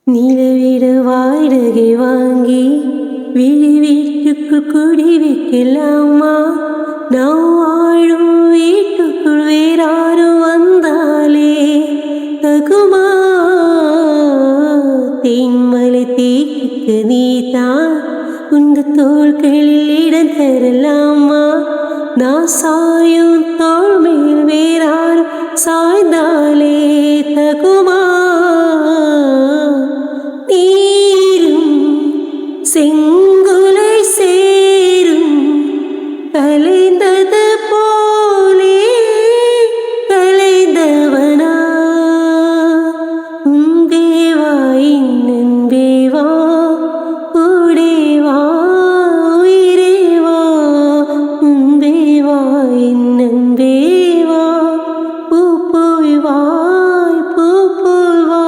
நிலவிட வாடகை வாங்கி விழி வீட்டுக்குள் குடி வைக்கலாமா? நான் வாழும் வீட்டுக்குள் வேறாரும் வந்தாலே தகுமா? தேன்மலை தேக்கு நீதான் உந்த தோள்களில் இடம் தரலாமா? நான் சாயும் தோள் மேல் வேறாரும் சாய்ந்தாலே தகுமா? செங்குலை சேரும் கலைந்தது போலே கலைந்தவனா? உந்தேவா இன்னன்பேவா கூடேவா உயிரேவா? உந்தேவா இன்னன்பேவா பூ போய் வாய் பூ போய் வா.